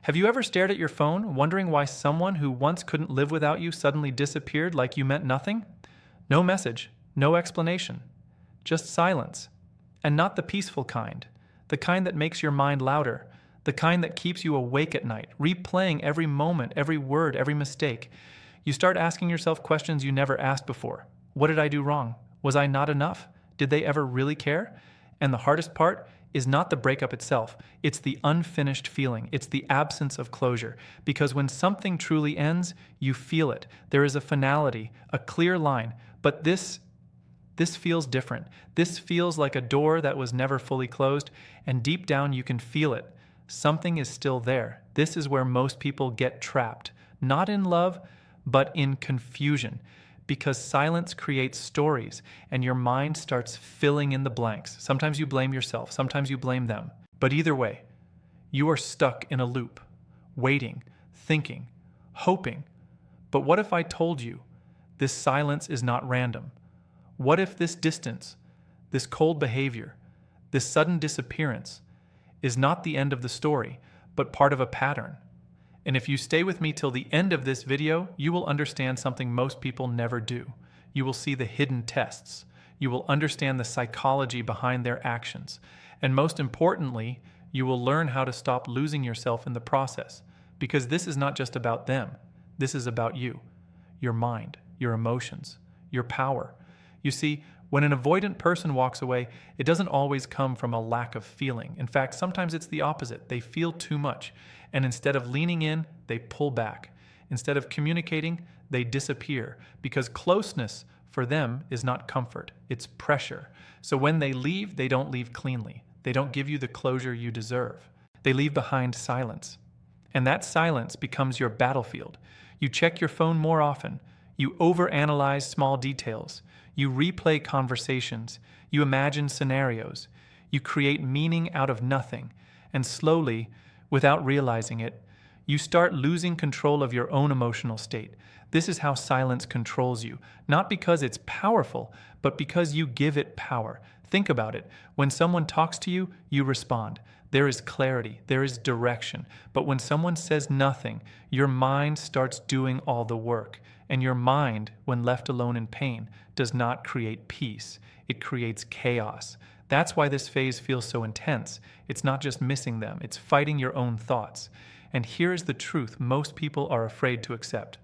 Have you ever stared at your phone, wondering why someone who once couldn't live without you suddenly disappeared like you meant nothing? No message, no explanation, just silence. And not the peaceful kind, the kind that makes your mind louder, the kind that keeps you awake at night, replaying every moment, every word, every mistake. You start asking yourself questions you never asked before. What did I do wrong? Was I not enough? Did they ever really care? And the hardest part is not the breakup itself. It's the unfinished feeling. It's the absence of closure. Because when something truly ends, you feel it. There is a finality, a clear line. But this feels different. This feels like a door that was never fully closed, and deep down you can feel it. Something is still there. This is where most people get trapped. Not in love, but in confusion. Because silence creates stories, and your mind starts filling in the blanks. Sometimes you blame yourself, sometimes you blame them. But either way, you are stuck in a loop, waiting, thinking, hoping. But what if I told you this silence is not random? What if this distance, this cold behavior, this sudden disappearance is not the end of the story, but part of a pattern? And if you stay with me till the end of this video, you will understand something most people never do. You will see the hidden tests. You will understand the psychology behind their actions. And most importantly, you will learn how to stop losing yourself in the process. Because this is not just about them. This is about you, your mind, your emotions, your power. You see, when an avoidant person walks away, it doesn't always come from a lack of feeling. In fact, sometimes it's the opposite. They feel too much. And instead of leaning in, they pull back. Instead of communicating, they disappear. Because closeness for them is not comfort, it's pressure. So when they leave, they don't leave cleanly. They don't give you the closure you deserve. They leave behind silence. And that silence becomes your battlefield. You check your phone more often. You overanalyze small details. You replay conversations. You imagine scenarios. You create meaning out of nothing. And slowly, without realizing it, you start losing control of your own emotional state. This is how silence controls you. Not because it's powerful, but because you give it power. Think about it. When someone talks to you, you respond. There is clarity, there is direction. But when someone says nothing, your mind starts doing all the work. And your mind, when left alone in pain, does not create peace. It creates chaos. That's why this phase feels so intense. It's not just missing them, it's fighting your own thoughts. And here's the truth most people are afraid to accept.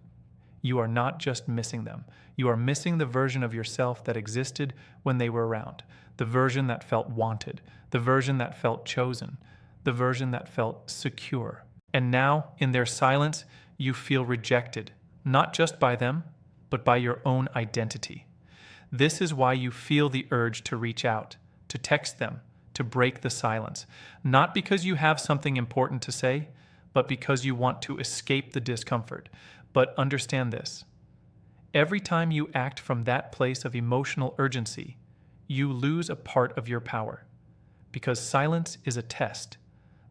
You are not just missing them. You are missing the version of yourself that existed when they were around. The version that felt wanted. The version that felt chosen. The version that felt secure. And now, in their silence, you feel rejected. Not just by them, but by your own identity. This is why you feel the urge to reach out, to text them, to break the silence. Not because you have something important to say, but because you want to escape the discomfort. But understand this. Every time you act from that place of emotional urgency, you lose a part of your power. Because silence is a test,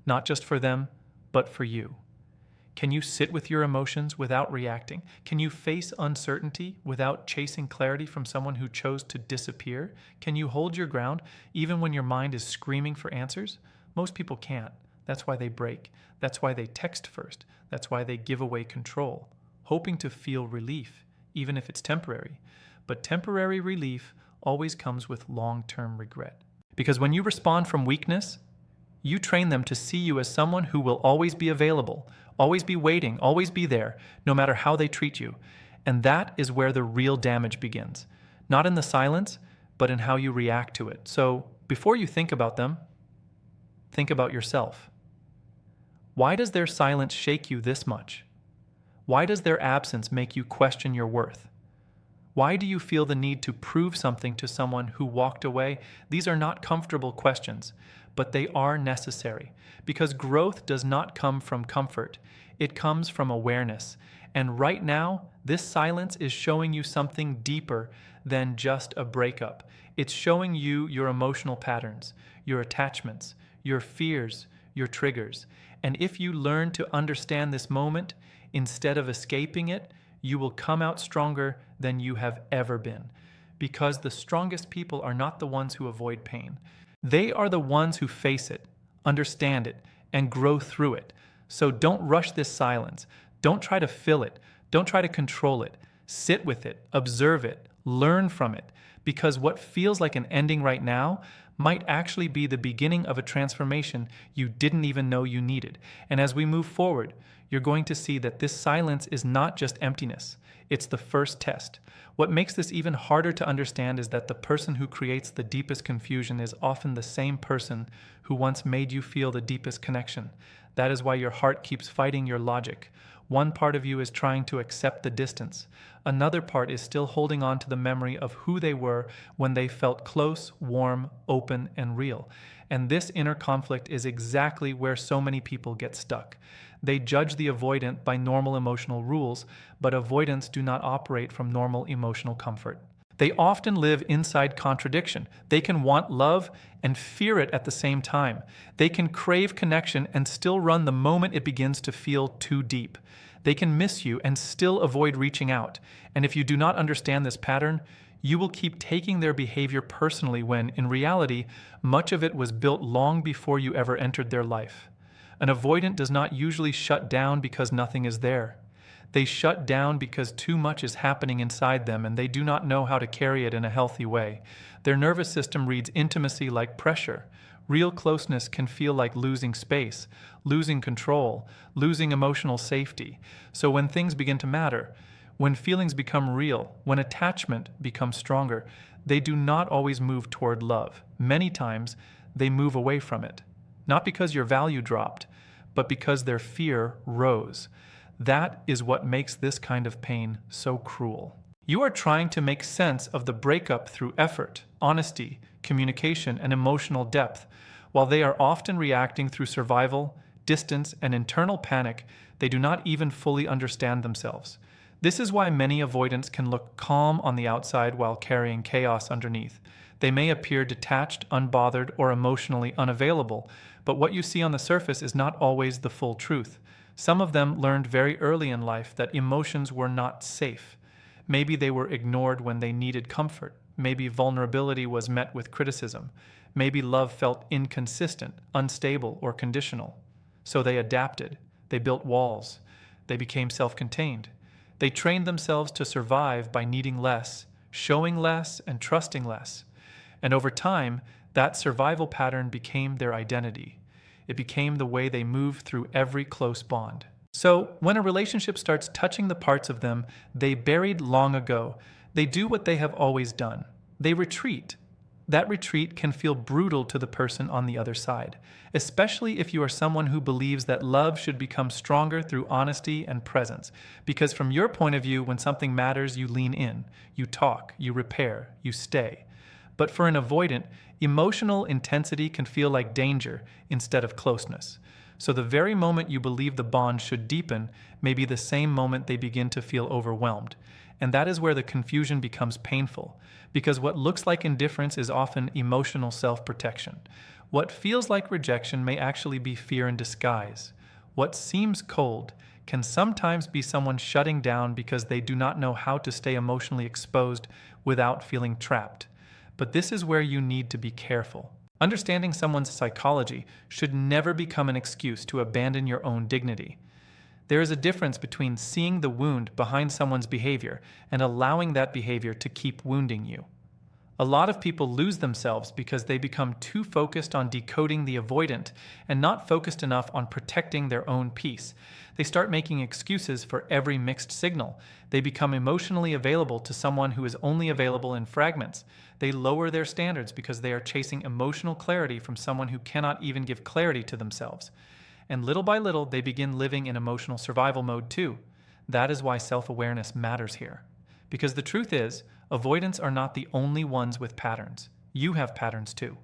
not just for them, but for you. Can you sit with your emotions without reacting? Can you face uncertainty without chasing clarity from someone who chose to disappear? Can you hold your ground even when your mind is screaming for answers? Most people can't. That's why they break. That's why they text first. That's why they give away control, hoping to feel relief, even if it's temporary. But temporary relief always comes with long-term regret. Because when you respond from weakness, you train them to see you as someone who will always be available, always be waiting, always be there, no matter how they treat you. And that is where the real damage begins. Not in the silence, but in how you react to it. So before you think about them, think about yourself. Why does their silence shake you this much? Why does their absence make you question your worth? Why do you feel the need to prove something to someone who walked away? These are not comfortable questions, but they are necessary. Because growth does not come from comfort. It comes from awareness. And right now, this silence is showing you something deeper than just a breakup. It's showing you your emotional patterns, your attachments, your fears, your triggers. And if you learn to understand this moment, instead of escaping it, you will come out stronger than you have ever been. Because the strongest people are not the ones who avoid pain. They are the ones who face it, understand it, and grow through it. So don't rush this silence. Don't try to fill it. Don't try to control it. Sit with it, observe it, learn from it, because what feels like an ending right now might actually be the beginning of a transformation you didn't even know you needed. And as we move forward, you're going to see that this silence is not just emptiness. It's the first test. What makes this even harder to understand is that the person who creates the deepest confusion is often the same person who once made you feel the deepest connection. That is why your heart keeps fighting your logic. One part of you is trying to accept the distance. Another part is still holding on to the memory of who they were when they felt close, warm, open, and real. And this inner conflict is exactly where so many people get stuck. They judge the avoidant by normal emotional rules, but avoidants do not operate from normal emotional comfort. They often live inside contradiction. They can want love and fear it at the same time. They can crave connection and still run the moment it begins to feel too deep. They can miss you and still avoid reaching out. And if you do not understand this pattern, you will keep taking their behavior personally when, in reality, much of it was built long before you ever entered their life. An avoidant does not usually shut down because nothing is there. They shut down because too much is happening inside them and they do not know how to carry it in a healthy way. Their nervous system reads intimacy like pressure. Real closeness can feel like losing space, losing control, losing emotional safety. So when things begin to matter, when feelings become real, when attachment becomes stronger, they do not always move toward love. Many times, they move away from it. Not because your value dropped, but because their fear rose. That is what makes this kind of pain so cruel. You are trying to make sense of the breakup through effort, honesty, communication, and emotional depth. While they are often reacting through survival, distance, and internal panic, they do not even fully understand themselves. This is why many avoidants can look calm on the outside while carrying chaos underneath. They may appear detached, unbothered, or emotionally unavailable, but what you see on the surface is not always the full truth. Some of them learned very early in life that emotions were not safe. Maybe they were ignored when they needed comfort. Maybe vulnerability was met with criticism. Maybe love felt inconsistent, unstable, or conditional. So they adapted. They built walls. They became self-contained. They trained themselves to survive by needing less, showing less, and trusting less. And over time, that survival pattern became their identity. It became the way they moved through every close bond. So, when a relationship starts touching the parts of them they buried long ago, they do what they have always done. They retreat. That retreat can feel brutal to the person on the other side, especially if you are someone who believes that love should become stronger through honesty and presence. Because from your point of view, when something matters, you lean in, you talk, you repair, you stay. But for an avoidant, emotional intensity can feel like danger instead of closeness. So the very moment you believe the bond should deepen may be the same moment they begin to feel overwhelmed. And that is where the confusion becomes painful, because what looks like indifference is often emotional self-protection. What feels like rejection may actually be fear in disguise. What seems cold can sometimes be someone shutting down because they do not know how to stay emotionally exposed without feeling trapped. But this is where you need to be careful. Understanding someone's psychology should never become an excuse to abandon your own dignity. There is a difference between seeing the wound behind someone's behavior and allowing that behavior to keep wounding you. A lot of people lose themselves because they become too focused on decoding the avoidant and not focused enough on protecting their own peace. They start making excuses for every mixed signal. They become emotionally available to someone who is only available in fragments. They lower their standards because they are chasing emotional clarity from someone who cannot even give clarity to themselves. And little by little, they begin living in emotional survival mode too. That is why self-awareness matters here. Because the truth is, avoidants are not the only ones with patterns. You have patterns too.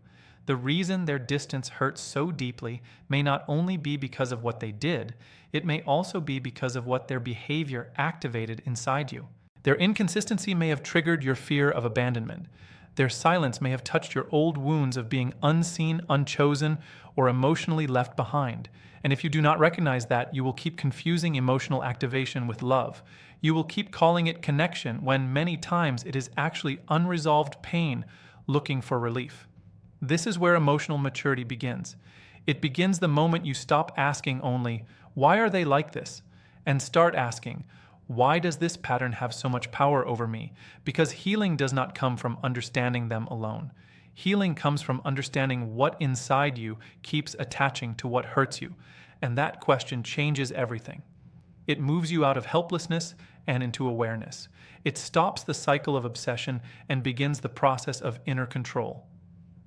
The reason their distance hurts so deeply may not only be because of what they did, it may also be because of what their behavior activated inside you. Their inconsistency may have triggered your fear of abandonment. Their silence may have touched your old wounds of being unseen, unchosen, or emotionally left behind. And if you do not recognize that, you will keep confusing emotional activation with love. You will keep calling it connection when many times it is actually unresolved pain looking for relief. This is where emotional maturity begins. It begins the moment you stop asking only, Why are they like this? And start asking, why does this pattern have so much power over me? Because healing does not come from understanding them alone. Healing comes from understanding what inside you keeps attaching to what hurts you. And that question changes everything. It moves you out of helplessness and into awareness. It stops the cycle of obsession and begins the process of inner control.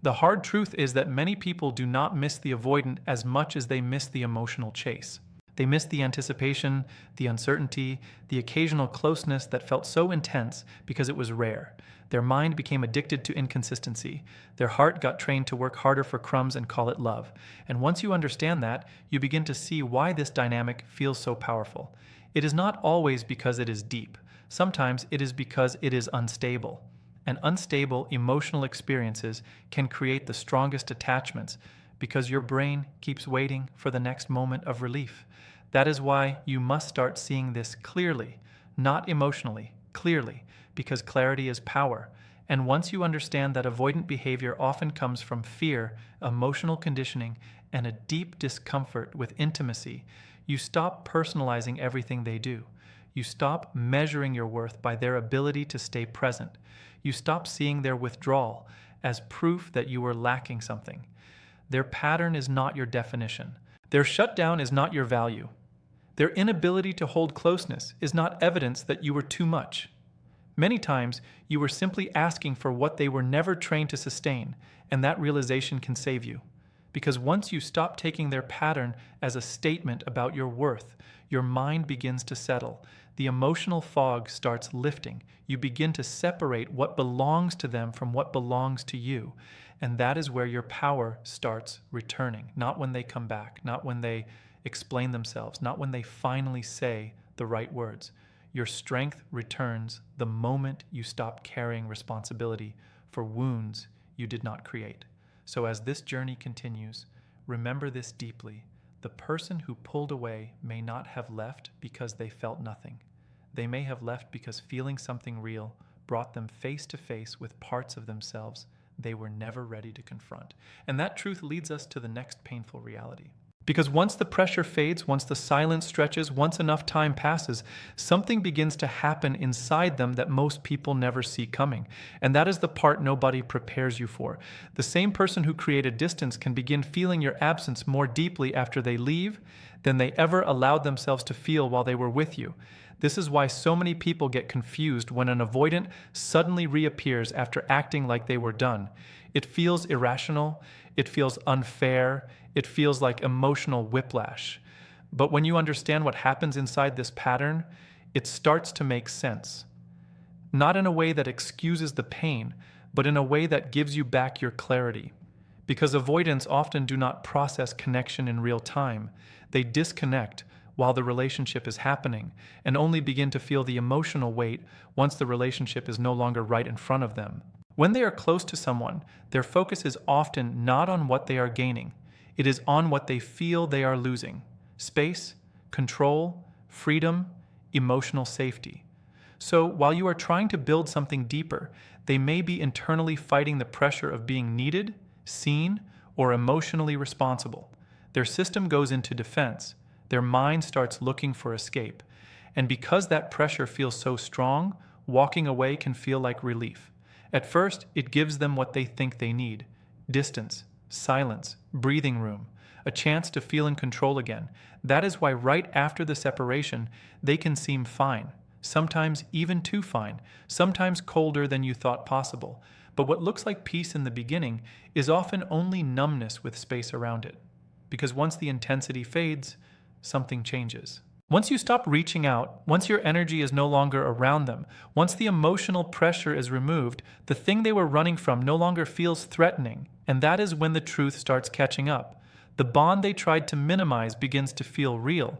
The hard truth is that many people do not miss the avoidant as much as they miss the emotional chase. They miss the anticipation, the uncertainty, the occasional closeness that felt so intense because it was rare. Their mind became addicted to inconsistency. Their heart got trained to work harder for crumbs and call it love. And once you understand that, you begin to see why this dynamic feels so powerful. It is not always because it is deep. Sometimes it is because it is unstable. And unstable emotional experiences can create the strongest attachments because your brain keeps waiting for the next moment of relief. That is why you must start seeing this clearly, not emotionally, clearly, because clarity is power. And once you understand that avoidant behavior often comes from fear, emotional conditioning, and a deep discomfort with intimacy, you stop personalizing everything they do. You stop measuring your worth by their ability to stay present. You stop seeing their withdrawal as proof that you are lacking something. Their pattern is not your definition. Their shutdown is not your value. Their inability to hold closeness is not evidence that you were too much. Many times, you were simply asking for what they were never trained to sustain, and that realization can save you. Because once you stop taking their pattern as a statement about your worth, your mind begins to settle. The emotional fog starts lifting. You begin to separate what belongs to them from what belongs to you. And that is where your power starts returning. Not when they come back, not when they explain themselves, not when they finally say the right words. Your strength returns the moment you stop carrying responsibility for wounds you did not create. So as this journey continues, remember this deeply. The person who pulled away may not have left because they felt nothing. They may have left because feeling something real brought them face to face with parts of themselves they were never ready to confront. And that truth leads us to the next painful reality. Because once the pressure fades, once the silence stretches, once enough time passes, something begins to happen inside them that most people never see coming. And that is the part nobody prepares you for. The same person who created distance can begin feeling your absence more deeply after they leave than they ever allowed themselves to feel while they were with you. This is why so many people get confused when an avoidant suddenly reappears after acting like they were done. It feels irrational, it feels unfair, it feels like emotional whiplash. But when you understand what happens inside this pattern, it starts to make sense. Not in a way that excuses the pain, but in a way that gives you back your clarity. Because avoidants often do not process connection in real time. They disconnect while the relationship is happening and only begin to feel the emotional weight once the relationship is no longer right in front of them. When they are close to someone, their focus is often not on what they are gaining. It is on what they feel they are losing: space, control, freedom, emotional safety. So while you are trying to build something deeper, they may be internally fighting the pressure of being needed, seen, or emotionally responsible. Their system goes into defense. Their mind starts looking for escape. And because that pressure feels so strong, walking away can feel like relief. At first, it gives them what they think they need: distance, silence, breathing room, a chance to feel in control again. That is why right after the separation, they can seem fine, sometimes even too fine, sometimes colder than you thought possible. But what looks like peace in the beginning is often only numbness with space around it. Because once the intensity fades, something changes. Once you stop reaching out, once your energy is no longer around them, once the emotional pressure is removed, the thing they were running from no longer feels threatening, and that is when the truth starts catching up. The bond they tried to minimize begins to feel real.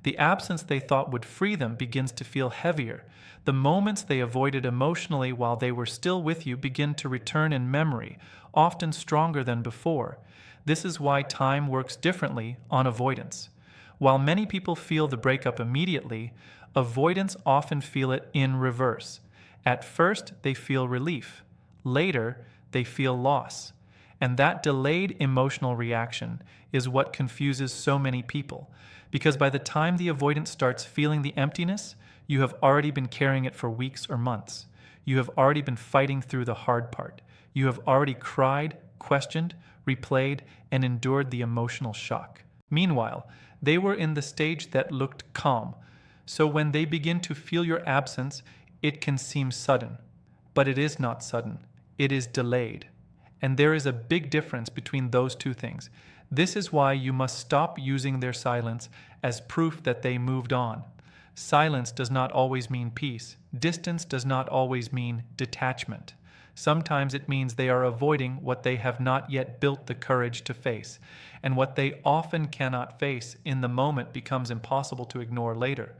The absence they thought would free them begins to feel heavier. The moments they avoided emotionally while they were still with you begin to return in memory, often stronger than before. This is why time works differently on avoidance. While many people feel the breakup immediately, avoidants often feel it in reverse. At first, they feel relief. Later, they feel loss. And that delayed emotional reaction is what confuses so many people. Because by the time the avoidant starts feeling the emptiness, you have already been carrying it for weeks or months. You have already been fighting through the hard part. You have already cried, questioned, replayed, and endured the emotional shock. Meanwhile, they were in the stage that looked calm. So when they begin to feel your absence, it can seem sudden. But it is not sudden. It is delayed. And there is a big difference between those two things. This is why you must stop using their silence as proof that they moved on. Silence does not always mean peace. Distance does not always mean detachment. Sometimes it means they are avoiding what they have not yet built the courage to face, and what they often cannot face in the moment becomes impossible to ignore later,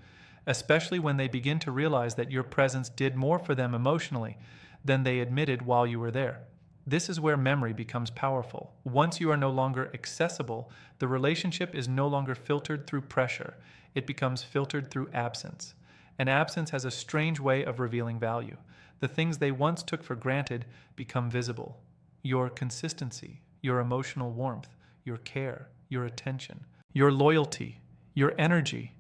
especially when they begin to realize that your presence did more for them emotionally than they admitted while you were there. This is where memory becomes powerful. Once you are no longer accessible, the relationship is no longer filtered through pressure. It becomes filtered through absence. And absence has a strange way of revealing value. The things they once took for granted become visible. Your consistency, your emotional warmth, your care, your attention, your loyalty, your energy.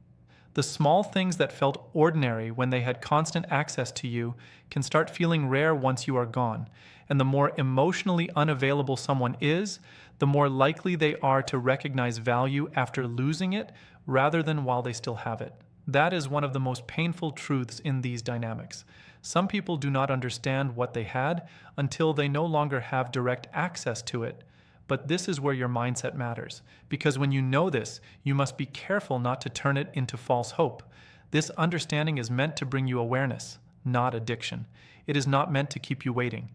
The small things that felt ordinary when they had constant access to you can start feeling rare once you are gone. And the more emotionally unavailable someone is, the more likely they are to recognize value after losing it rather than while they still have it. That is one of the most painful truths in these dynamics. Some people do not understand what they had until they no longer have direct access to it. But this is where your mindset matters, because when you know this, you must be careful not to turn it into false hope. This understanding is meant to bring you awareness, not addiction. It is not meant to keep you waiting.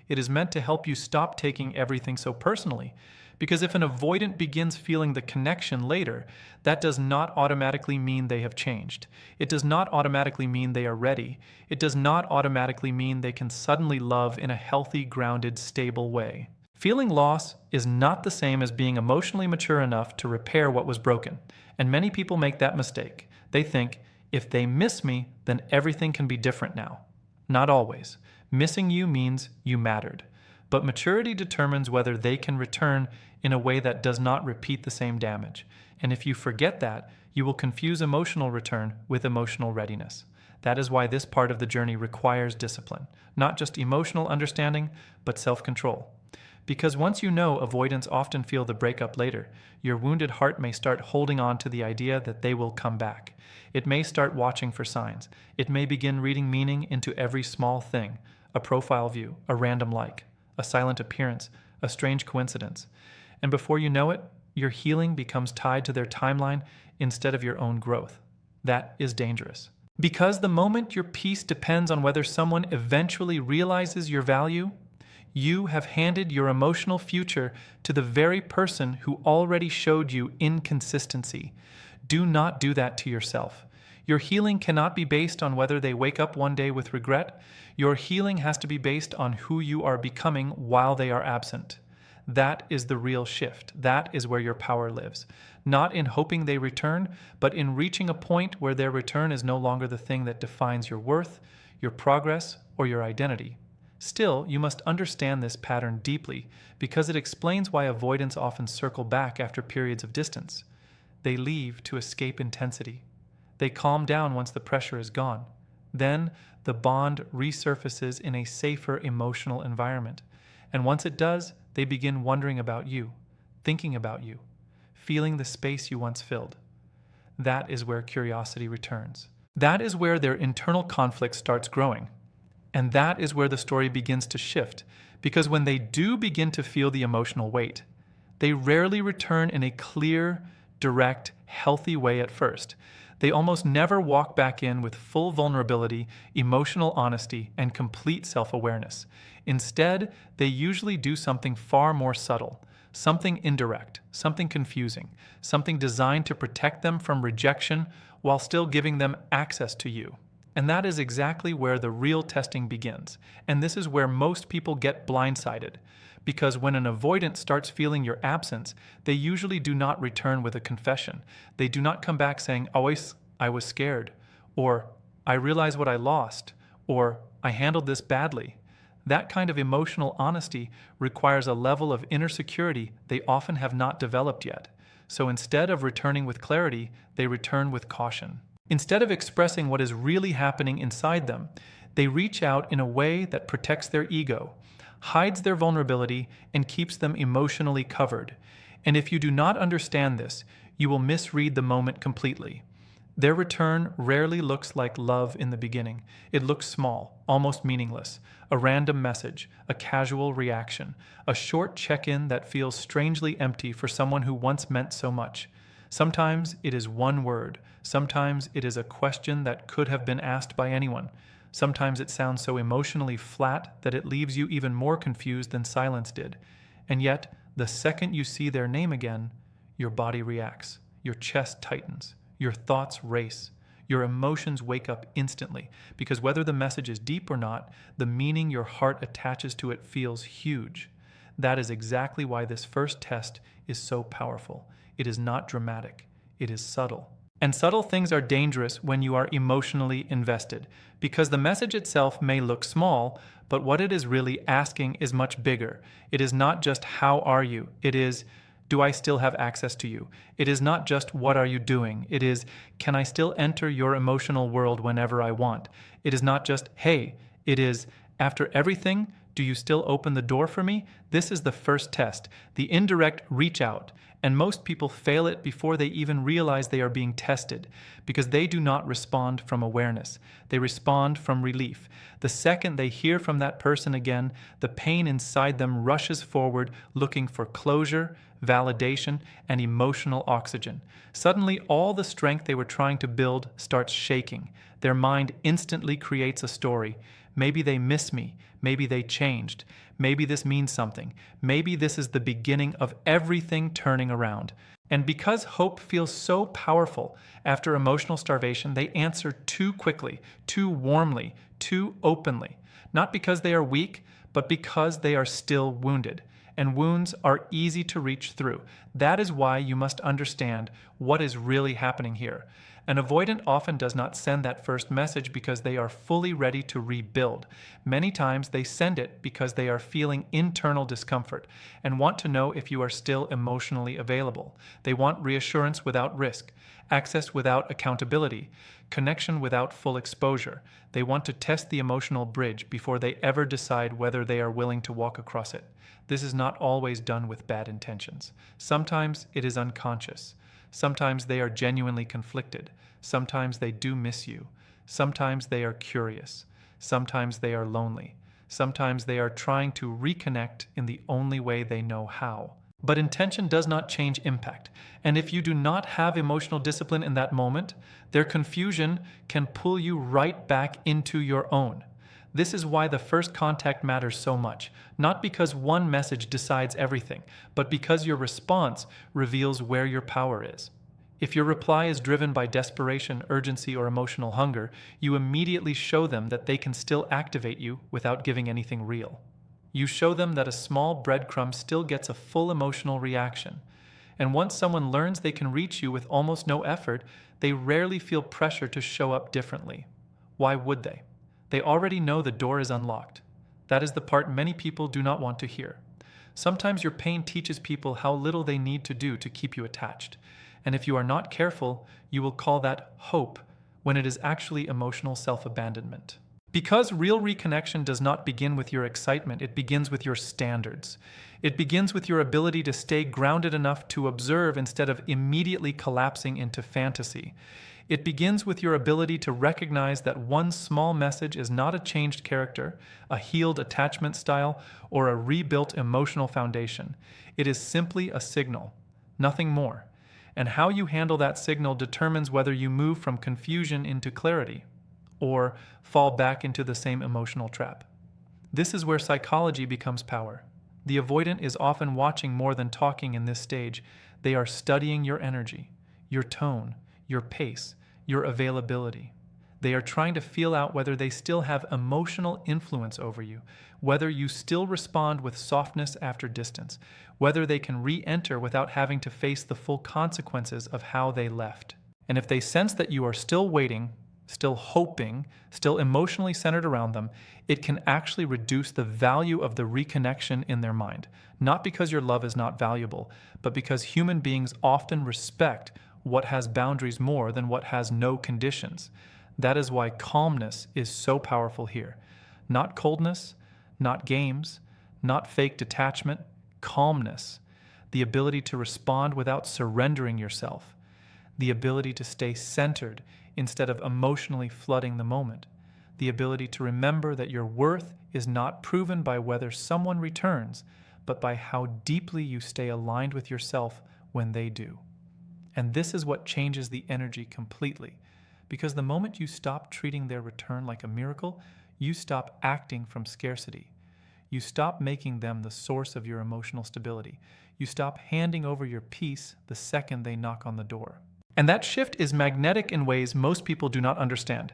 It is meant to help you stop taking everything so personally. Because if an avoidant begins feeling the connection later, that does not automatically mean they have changed. It does not automatically mean they are ready. It does not automatically mean they can suddenly love in a healthy, grounded, stable way. Feeling loss is not the same as being emotionally mature enough to repair what was broken. And many people make that mistake. They think, if they miss me, then everything can be different now. Not always. Missing you means you mattered. But maturity determines whether they can return in a way that does not repeat the same damage. And if you forget that, you will confuse emotional return with emotional readiness. That is why this part of the journey requires discipline, not just emotional understanding, but self-control. Because once you know avoidants often feel the breakup later, your wounded heart may start holding on to the idea that they will come back. It may start watching for signs. It may begin reading meaning into every small thing, a profile view, a random like, a silent appearance, a strange coincidence. And before you know it, your healing becomes tied to their timeline instead of your own growth. That is dangerous. Because the moment your peace depends on whether someone eventually realizes your value, you have handed your emotional future to the very person who already showed you inconsistency. Do not do that to yourself. Your healing cannot be based on whether they wake up one day with regret. Your healing has to be based on who you are becoming while they are absent. That is the real shift. That is where your power lives. Not in hoping they return, but in reaching a point where their return is no longer the thing that defines your worth, your progress, or your identity. Still, you must understand this pattern deeply because it explains why avoidants often circle back after periods of distance. They leave to escape intensity. They calm down once the pressure is gone. Then the bond resurfaces in a safer emotional environment. And once it does, they begin wondering about you, thinking about you, feeling the space you once filled. That is where curiosity returns. That is where their internal conflict starts growing. And that is where the story begins to shift, because when they do begin to feel the emotional weight, they rarely return in a clear, direct, healthy way at first. They almost never walk back in with full vulnerability, emotional honesty, and complete self-awareness. Instead, they usually do something far more subtle, something indirect, something confusing, something designed to protect them from rejection while still giving them access to you. And that is exactly where the real testing begins. And this is where most people get blindsided. Because when an avoidant starts feeling your absence, they usually do not return with a confession. They do not come back saying, "Always, I was scared," or "I realized what I lost," or "I handled this badly." That kind of emotional honesty requires a level of inner security they often have not developed yet. So instead of returning with clarity, they return with caution. Instead of expressing what is really happening inside them, they reach out in a way that protects their ego, hides their vulnerability, and keeps them emotionally covered. And if you do not understand this, you will misread the moment completely. Their return rarely looks like love in the beginning. It looks small, almost meaningless. A random message, a casual reaction, a short check-in that feels strangely empty for someone who once meant so much. Sometimes it is one word. Sometimes it is a question that could have been asked by anyone. Sometimes it sounds so emotionally flat that it leaves you even more confused than silence did. And yet, the second you see their name again, your body reacts, your chest tightens, your thoughts race, your emotions wake up instantly, because whether the message is deep or not, the meaning your heart attaches to it feels huge. That is exactly why this first test is so powerful. It is not dramatic, it is subtle. And subtle things are dangerous when you are emotionally invested, because the message itself may look small, but what it is really asking is much bigger. It is not just "how are you?" It is "do I still have access to you?" It is not just "what are you doing?" It is "can I still enter your emotional world whenever I want?" It is not just "hey," it is "after everything, do you still open the door for me?" This is the first test, the indirect reach out. And most people fail it before they even realize they are being tested, because they do not respond from awareness. They respond from relief. The second they hear from that person again, the pain inside them rushes forward looking for closure, validation, and emotional oxygen. Suddenly, all the strength they were trying to build starts shaking. Their mind instantly creates a story. Maybe they miss me. Maybe they changed. Maybe this means something. Maybe this is the beginning of everything turning around. And because hope feels so powerful after emotional starvation, they answer too quickly, too warmly, too openly. Not because they are weak, but because they are still wounded. And wounds are easy to reach through. That is why you must understand what is really happening here. An avoidant often does not send that first message because they are fully ready to rebuild. Many times they send it because they are feeling internal discomfort and want to know if you are still emotionally available. They want reassurance without risk, access without accountability, connection without full exposure. They want to test the emotional bridge before they ever decide whether they are willing to walk across it. This is not always done with bad intentions. Sometimes it is unconscious. Sometimes they are genuinely conflicted. Sometimes they do miss you. Sometimes they are curious. Sometimes they are lonely. Sometimes they are trying to reconnect in the only way they know how. But intention does not change impact. And if you do not have emotional discipline in that moment, their confusion can pull you right back into your own. This is why the first contact matters so much, not because one message decides everything, but because your response reveals where your power is. If your reply is driven by desperation, urgency, or emotional hunger, you immediately show them that they can still activate you without giving anything real. You show them that a small breadcrumb still gets a full emotional reaction. And once someone learns they can reach you with almost no effort, they rarely feel pressure to show up differently. Why would they? They already know the door is unlocked. That is the part many people do not want to hear. Sometimes your pain teaches people how little they need to do to keep you attached. And if you are not careful, you will call that hope when it is actually emotional self-abandonment. Because real reconnection does not begin with your excitement, it begins with your standards. It begins with your ability to stay grounded enough to observe instead of immediately collapsing into fantasy. It begins with your ability to recognize that one small message is not a changed character, a healed attachment style, or a rebuilt emotional foundation. It is simply a signal, nothing more. And how you handle that signal determines whether you move from confusion into clarity, or fall back into the same emotional trap. This is where psychology becomes power. The avoidant is often watching more than talking in this stage. They are studying your energy, your tone, your pace, your availability. They are trying to feel out whether they still have emotional influence over you, whether you still respond with softness after distance, whether they can re-enter without having to face the full consequences of how they left. And if they sense that you are still waiting, still hoping, still emotionally centered around them, it can actually reduce the value of the reconnection in their mind. Not because your love is not valuable, but because human beings often respect what has boundaries more than what has no conditions. That is why calmness is so powerful here. Not coldness, not games, not fake detachment, calmness. The ability to respond without surrendering yourself. The ability to stay centered instead of emotionally flooding the moment. The ability to remember that your worth is not proven by whether someone returns, but by how deeply you stay aligned with yourself when they do. And this is what changes the energy completely. Because the moment you stop treating their return like a miracle, you stop acting from scarcity. You stop making them the source of your emotional stability. You stop handing over your peace the second they knock on the door. And that shift is magnetic in ways most people do not understand.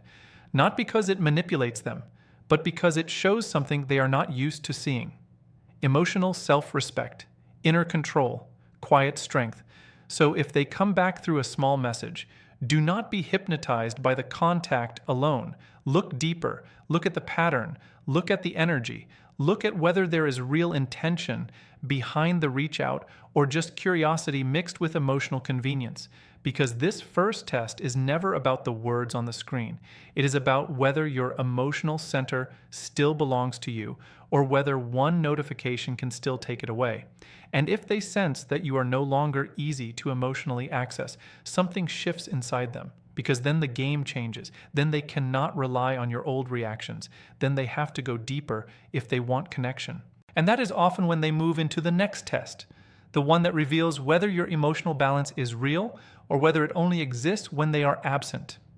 Not because it manipulates them, but because it shows something they are not used to seeing. Emotional self-respect, inner control, quiet strength. So if they come back through a small message, do not be hypnotized by the contact alone. Look deeper. Look at the pattern. Look at the energy. Look at whether there is real intention behind the reach out or just curiosity mixed with emotional convenience. Because this first test is never about the words on the screen. It is about whether your emotional center still belongs to you or whether one notification can still take it away. And if they sense that you are no longer easy to emotionally access, something shifts inside them. Because then the game changes. Then they cannot rely on your old reactions. Then they have to go deeper if they want connection. And that is often when they move into the next test, the one that reveals whether your emotional balance is real or whether it only exists when they are absent.